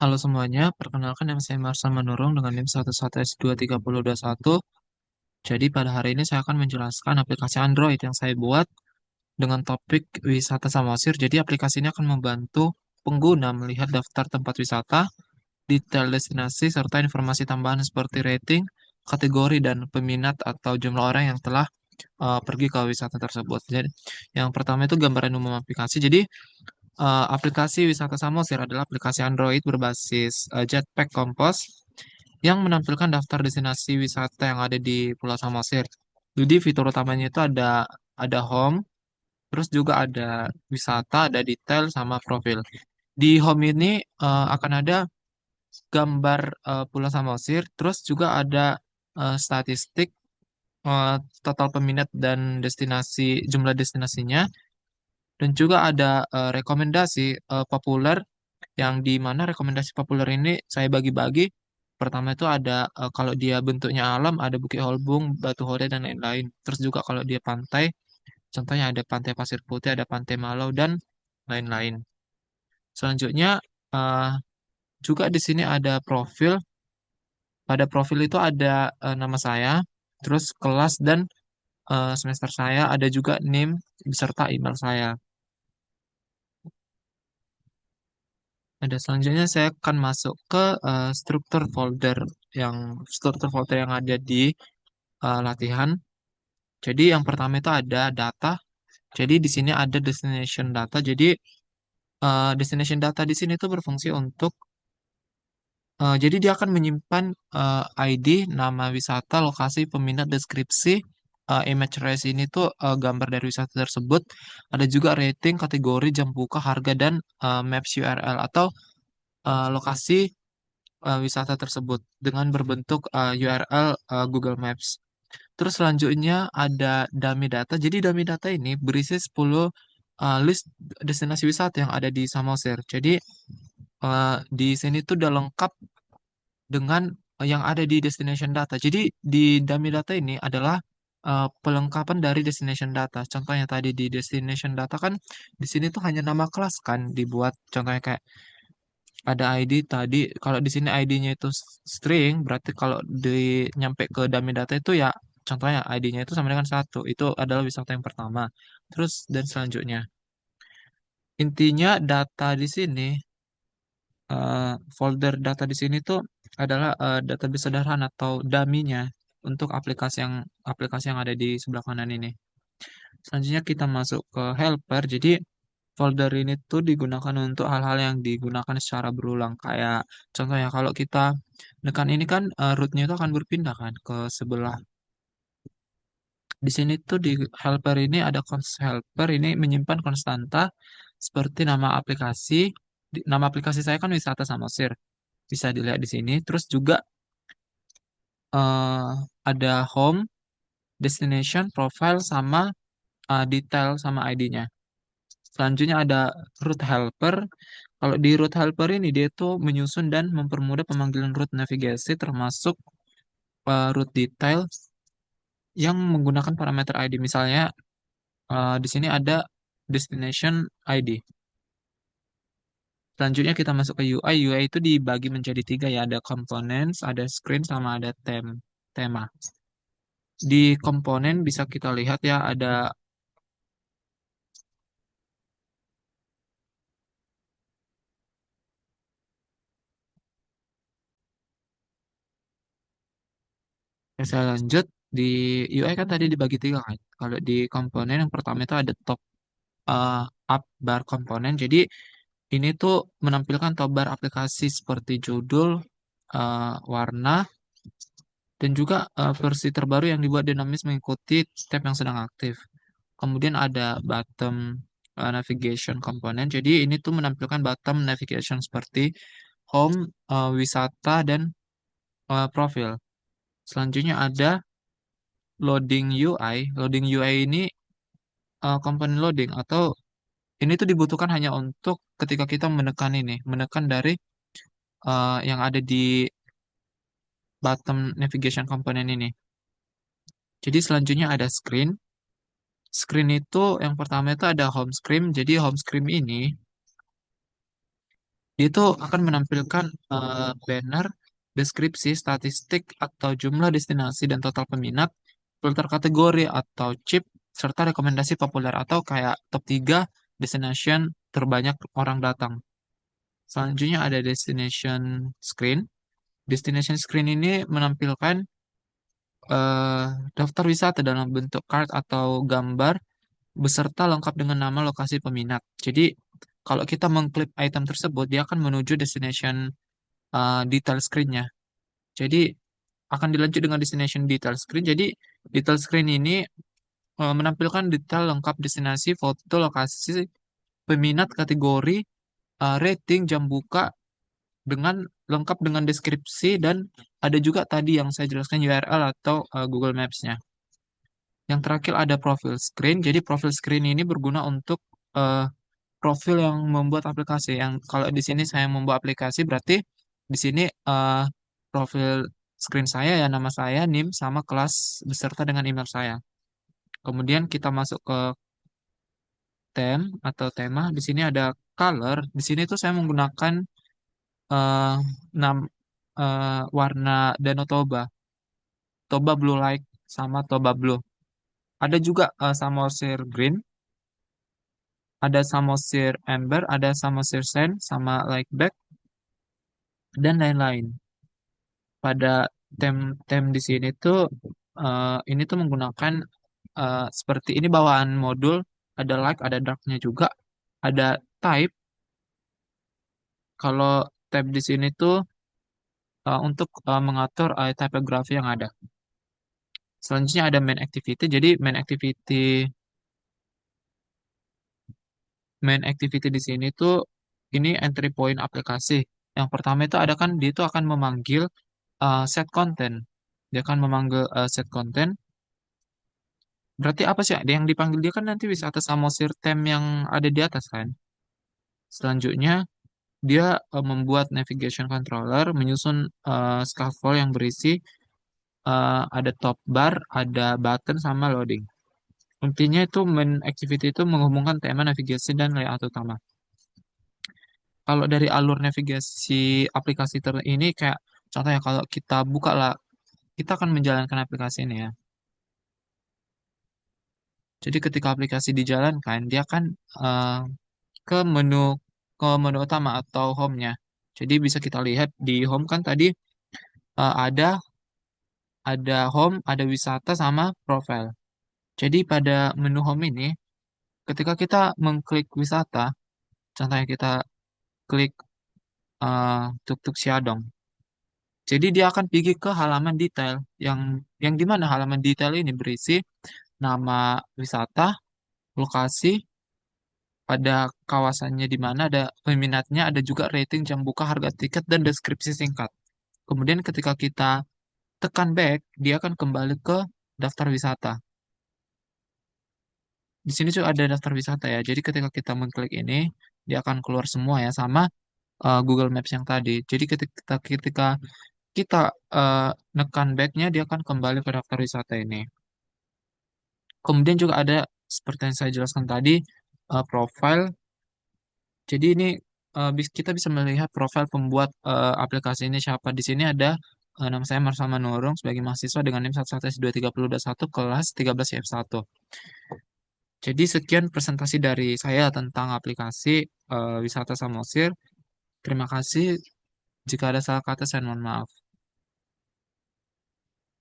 Halo semuanya, perkenalkan nama saya Marsal Manurung dengan NIM 11S23021. Jadi pada hari ini saya akan menjelaskan aplikasi Android yang saya buat dengan topik wisata Samosir. Jadi aplikasi ini akan membantu pengguna melihat daftar tempat wisata, detail destinasi, serta informasi tambahan seperti rating, kategori, dan peminat atau jumlah orang yang telah pergi ke wisata tersebut. Jadi yang pertama itu gambaran umum aplikasi. Jadi aplikasi wisata Samosir adalah aplikasi Android berbasis Jetpack Compose yang menampilkan daftar destinasi wisata yang ada di Pulau Samosir. Jadi fitur utamanya itu ada home, terus juga ada wisata, ada detail sama profil. Di home ini akan ada gambar Pulau Samosir, terus juga ada statistik eh, total peminat dan jumlah destinasinya, dan juga ada rekomendasi populer yang di mana rekomendasi populer ini saya bagi-bagi. Pertama itu ada kalau dia bentuknya alam, ada Bukit Holbung, Batu Hore, dan lain-lain. Terus juga kalau dia pantai, contohnya ada Pantai Pasir Putih, ada Pantai Malau, dan lain-lain. Selanjutnya eh, juga di sini ada profil. Pada profil itu ada nama saya, terus kelas dan semester saya, ada juga NIM beserta email saya. Ada selanjutnya saya akan masuk ke struktur folder yang ada di latihan. Jadi yang pertama itu ada data. Jadi di sini ada destination data. Jadi destination data di sini itu berfungsi untuk jadi dia akan menyimpan ID, nama wisata, lokasi, peminat, deskripsi, image trace ini tuh gambar dari wisata tersebut. Ada juga rating, kategori, jam buka, harga, dan maps URL atau lokasi wisata tersebut dengan berbentuk URL Google Maps. Terus selanjutnya ada dummy data. Jadi dummy data ini berisi 10 list destinasi wisata yang ada di Samosir. Jadi di sini tuh udah lengkap dengan yang ada di destination data. Jadi di dummy data ini adalah pelengkapan dari destination data. Contohnya tadi di destination data kan di sini tuh hanya nama kelas kan dibuat. Contohnya kayak ada ID tadi. Kalau di sini ID-nya itu string, berarti kalau di nyampe ke dummy data itu ya contohnya ID-nya itu sama dengan satu. Itu adalah wisata yang pertama. Terus dan selanjutnya. Intinya data di sini, eh, folder data di sini tuh adalah database sederhana atau dummy-nya untuk aplikasi yang ada di sebelah kanan ini. Selanjutnya kita masuk ke helper. Jadi folder ini tuh digunakan untuk hal-hal yang digunakan secara berulang. Kayak contohnya kalau kita menekan ini kan root-nya itu akan berpindah kan ke sebelah. Di sini tuh di helper ini ada helper ini menyimpan konstanta seperti nama aplikasi. Nama aplikasi saya kan Wisata Samosir. Bisa dilihat di sini. Terus juga eh, ada home, destination, profile, sama detail sama ID-nya. Selanjutnya ada root helper. Kalau di root helper ini dia tuh menyusun dan mempermudah pemanggilan root navigasi termasuk root detail yang menggunakan parameter ID. Misalnya di sini ada destination ID. Selanjutnya kita masuk ke UI. UI itu dibagi menjadi tiga ya. Ada components, ada screen, sama ada tema. Di komponen bisa kita lihat ya ada saya lanjut di UI kan tadi dibagi tiga kan. Kalau di komponen yang pertama itu ada top uh, up bar komponen. Jadi ini tuh menampilkan toolbar aplikasi seperti judul, warna, dan juga versi terbaru yang dibuat dinamis mengikuti tab yang sedang aktif. Kemudian ada bottom navigation komponen. Jadi ini tuh menampilkan bottom navigation seperti home, wisata, dan profil. Selanjutnya ada loading UI. Loading UI ini komponen loading atau ini tuh dibutuhkan hanya untuk ketika kita menekan dari yang ada di bottom navigation komponen ini. Jadi selanjutnya ada screen. Screen itu yang pertama itu ada home screen. Jadi home screen ini Dia itu akan menampilkan banner, deskripsi, statistik, atau jumlah destinasi dan total peminat, filter kategori atau chip, serta rekomendasi populer atau kayak top 3 destination terbanyak orang datang. Selanjutnya ada destination screen. Destination screen ini menampilkan eh, daftar wisata dalam bentuk card atau gambar beserta lengkap dengan nama lokasi peminat. Jadi, kalau kita mengklik item tersebut, dia akan menuju destination detail screen-nya. Jadi, akan dilanjut dengan destination detail screen. Jadi, detail screen ini menampilkan detail lengkap destinasi, foto, lokasi, peminat, kategori, rating, jam buka, dengan lengkap dengan deskripsi, dan ada juga tadi yang saya jelaskan URL atau Google Maps-nya. Yang terakhir ada profil screen. Jadi profil screen ini berguna untuk eh, profil yang membuat aplikasi. Yang kalau di sini saya membuat aplikasi, berarti di sini profil screen saya ya nama saya, NIM, sama kelas beserta dengan email saya. Kemudian kita masuk ke theme atau tema. Di sini ada color. Di sini tuh saya menggunakan eh, enam warna Danau Toba, Toba Blue Light sama Toba Blue. Ada juga Samosir Green, ada Samosir Amber, ada Samosir Sand, sama Lightback, dan lain-lain. Pada tem di sini tuh ini tuh menggunakan seperti ini bawaan modul, ada light, ada darknya juga, ada type. Kalau tab di sini tuh untuk mengatur typography yang ada. Selanjutnya ada main activity. Jadi main activity di sini tuh ini entry point aplikasi. Yang pertama itu ada kan dia itu akan memanggil set content. Dia akan memanggil set content. Berarti apa sih yang dipanggil dia kan nanti wisata Samosir Tem yang ada di atas kan. Selanjutnya dia membuat navigation controller, menyusun scaffold yang berisi ada top bar, ada button sama loading. Intinya itu main activity itu menghubungkan tema navigasi dan layout utama. Kalau dari alur navigasi aplikasi ini kayak contohnya kalau kita buka lah, kita akan menjalankan aplikasi ini ya. Jadi ketika aplikasi dijalankan, dia akan eh, ke menu ke menu utama atau home-nya. Jadi bisa kita lihat di home kan tadi ada home, ada wisata sama profile. Jadi pada menu home ini, ketika kita mengklik wisata, contohnya kita klik tuk-tuk Siadong. Jadi dia akan pergi ke halaman detail yang di mana halaman detail ini berisi nama wisata, lokasi, ada kawasannya di mana, ada peminatnya, ada juga rating, jam buka, harga tiket, dan deskripsi singkat. Kemudian ketika kita tekan back, dia akan kembali ke daftar wisata. Di sini juga ada daftar wisata ya. Jadi ketika kita mengklik ini, dia akan keluar semua ya sama Google Maps yang tadi. Jadi ketika kita nekan back-nya, dia akan kembali ke daftar wisata ini. Kemudian juga ada seperti yang saya jelaskan tadi, profile. Jadi ini kita bisa melihat profil pembuat aplikasi ini siapa. Di sini ada nama saya Marsama Nurung sebagai mahasiswa dengan NIM 1123021 kelas 13F1. Jadi sekian presentasi dari saya tentang aplikasi wisata Samosir. Terima kasih. Jika ada salah kata, saya mohon maaf.